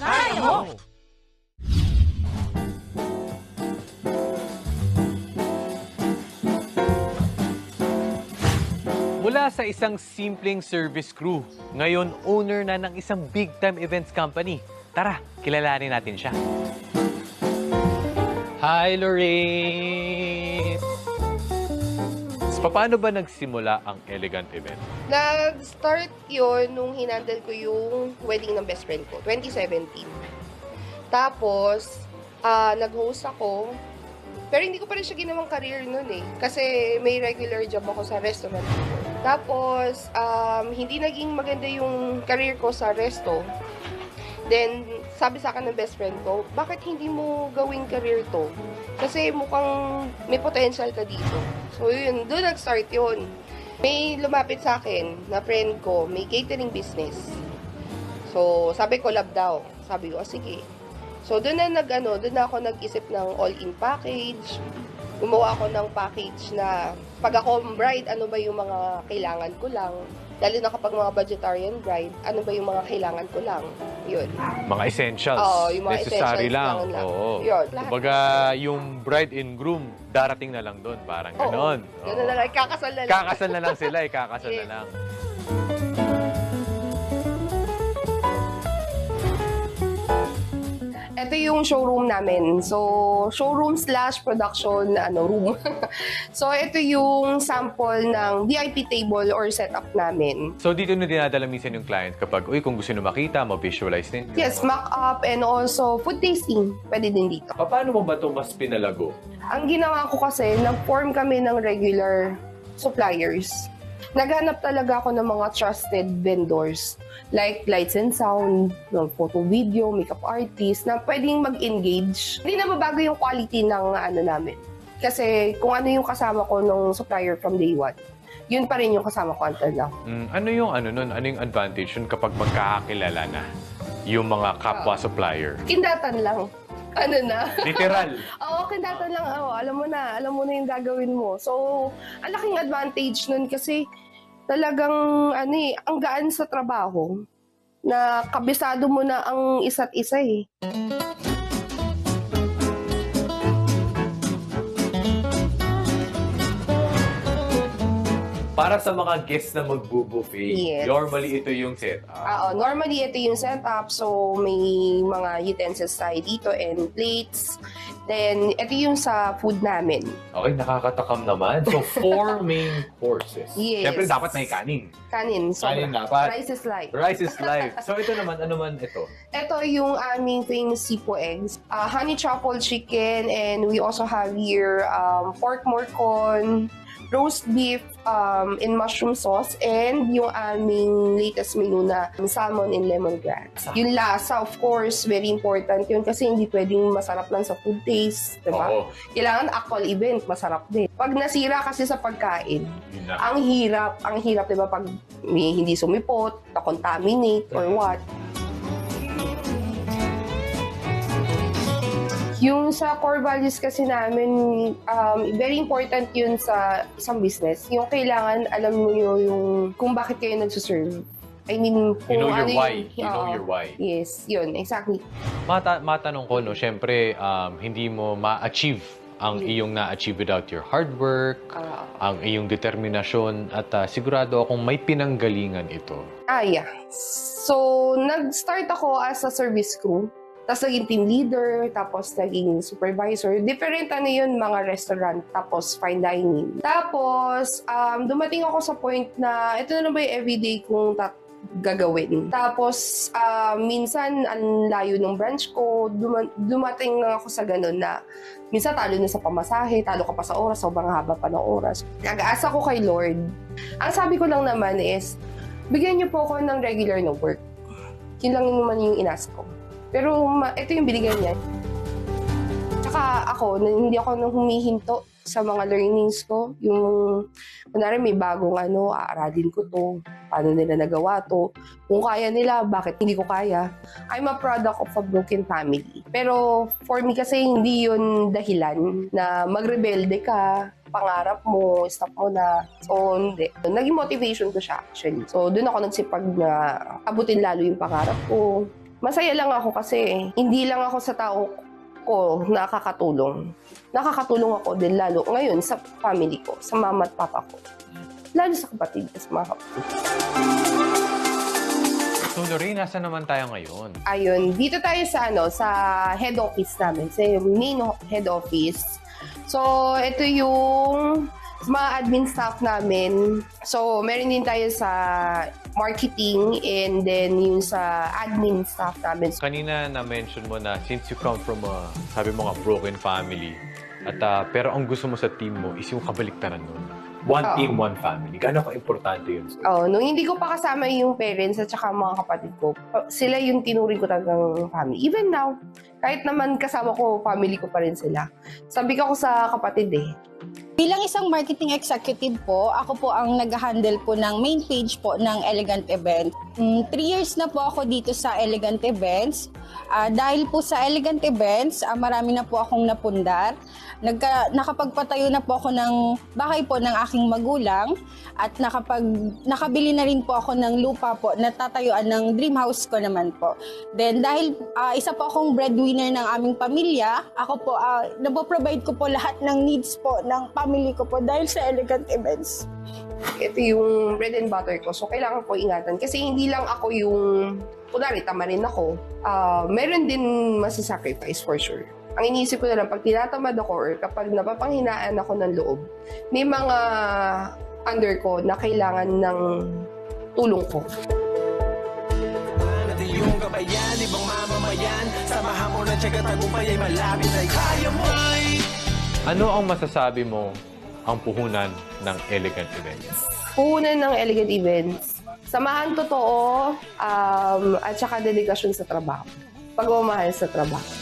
Kaya mo! Mula sa isang simpleng service crew, ngayon owner na ng isang big-time events company. Tara, kilalanin natin siya. Hi, Lorraine! So, paano ba nagsimula ang Elegant Event? Nag-start yun nung hinandle ko yung wedding ng best friend ko, 2017. Tapos, nag-host ako. Pero hindi ko pa rin siya ginawang career nun eh. Kasi may regular job ako sa restaurant. Tapos, hindi naging maganda yung career ko sa resto. Then, sabi sa akin ng best friend ko, bakit hindi mo gawing career to? Kasi mukhang may potential ka dito. So, yun, doon nag-start yun. May lumapit sa akin na friend ko, may catering business. So, sabi ko, lab daw. Sabi ko, sige. So, doon na ako nag-isip ng all-in package. Gumawa ako ng package na pag ako bride, ano ba yung mga kailangan ko lang. Lalo na kapag mga vegetarian bride, ano ba yung mga kailangan ko lang. Yun. Mga essentials. Oo, yung mga necessary essentials lang. lang. Oo. Yun. Kumbaga, yung bride and groom, darating na lang doon. Parang ganon. Ganun na lang. Kakasal na lang. Kakasal na lang sila, kakasal na lang. Ito yung showroom namin. So, showroom/production room. So, ito yung sample ng VIP table or setup namin. So, dito na dinadala minsan yung client kapag, kung gusto nyo makita, ma-visualize din. Yes, mock-up and also food tasting. Pwede din dito. Paano mo ba ito mas pinalago? Ang ginawa ko kasi, nag-form kami ng regular suppliers. Naghanap talaga ako ng mga trusted vendors like lights and sound, photo video, makeup artist na pwedeng mag-engage. Hindi na mabago yung quality ng namin. Kasi kung ano yung kasama ko nung supplier from day one, yun pa rin yung kasama ko until now. Ano yung Ano yung advantage yun kapag magkakakilala na yung mga kapwa supplier? Kindatan lang. Literal. Oo, kindatan lang. Alam mo na yung gagawin mo. So, ang laking advantage nun kasi talagang ang gaan sa trabaho na kabisado mo na ang isa't isa eh. Para sa mga guests na magbubuffet, Yes. normally ito yung setup. Normally ito yung setup. So, may mga utensils tayo dito and plates. Then, ito yung sa food namin. Okay, nakakatakam naman. So, 4 main courses. Yes. Siyempre, dapat may kanin. Kanin. So, Kanin dapat. rice is life. Rice is life. So, ito naman, ano man ito? Ito yung aming famous sipo eggs. Honey truffle chicken, and we also have here pork morcon, roast beef in mushroom sauce, and yung aming latest menu na salmon in lemongrass. Yung lasa, of course, very important yun kasi hindi pwedeng masarap lang sa food taste, diba? Oo. Kailangan actual event, masarap din. Pag nasira kasi sa pagkain, Yun na. ang hirap, diba, pag may hindi sumipot, na-contaminate, or what. Yung sa core values kasi namin, very important yun sa isang business. Yung kailangan, alam mo yung kung bakit kayo nagsuserve. I mean, You know kung your why. You know oo. your why. Yes, yun, exactly. Matanong ko, no, syempre, hindi mo ma-achieve ang iyong na-achieve without your hard work, ang iyong determinasyon, at sigurado akong may pinanggalingan ito. Yeah. So, nag-start ako as a service crew. Tapos naging team leader, tapos naging supervisor. Different yun, mga restaurant, tapos fine dining. Tapos, dumating ako sa point na ito na ba yung everyday kong gagawin. Tapos, minsan, ang layo ng branch ko, dumating na ako sa ganun na minsan talo na sa pamasahe, talo ka pa sa oras, sobrang haba pa ng oras. Nag-aasa ko kay Lord. Ang sabi ko lang naman is, bigyan niyo po ako ng regular na work. Yun lang naman yung inask ko. Pero ito yung binigyan niya. Tsaka ako, hindi ako nang humihinto sa mga learnings ko. Yung, kunwari may bagong aaralin ko to. Paano nila nagawa to. Kung kaya nila, bakit hindi ko kaya? I'm a product of a broken family. Pero for me kasi, hindi yun dahilan na magrebelde ka pangarap mo, stop mo na. So, hindi. Naging motivation ko siya, actually. So, doon ako nagsipag na abutin lalo yung pangarap ko. Masaya lang ako kasi hindi lang ako sa tao ko nakakatulong. Nakakatulong ako din lalo ngayon sa family ko, sa mama at papa ko. Lalo sa kapatid, sa mga kapatid. So, Lorraine, nasa naman tayo ngayon? Ayun, dito tayo sa head office namin, sa main head office. So, ito yung mga admin staff namin. So, meron din tayo sa marketing and then yung sa admin staff namin. Kanina na-mention mo na since you come from sabi mo nga, broken family, at pero ang gusto mo sa team mo is yung kabaliktaran nun. One team, one family. Gaano ka-importante yun? Nung hindi ko pa kasama yung parents at saka mga kapatid ko, sila yung tinuring ko talagang family. Even now, kahit naman kasama ko, family ko pa rin sila. Sabi ko sa kapatid Bilang isang marketing executive po, ako po ang nag-handle po ng main page po ng Elegant Event. 3 years na po ako dito sa Elegant Events. Dahil po sa Elegant Events, marami na po akong napundar. Nakapagpatayo na po ako ng bahay po ng aking magulang at nakabili na rin po ako ng lupa po na tatayuan ng dream house ko naman po. Then dahil isa po akong breadwinner ng aming pamilya, ako po naboprovide ko po lahat ng needs po ng family ko po dahil sa Elegant Events. Ito yung bread and butter ko. So, kailangan ko ingatan. Kasi hindi lang ako yung, kunwari, tama rin ako. Meron din masisacrifice for sure. Ang iniisip ko na lang, pag tinatamad ako or kapag napapanghinaan ako ng loob, may mga under ko na kailangan ng tulong ko. Yung kabayan, ibang mamamayan, samahan mo na tiyaga tagumpay ay malapit ay kaya mo. Ano ang masasabi mo ang puhunan ng Elegant Events? Puhunan ng Elegant Events, samahan totoo at saka dedikasyon sa trabaho. Pagmamahal sa trabaho.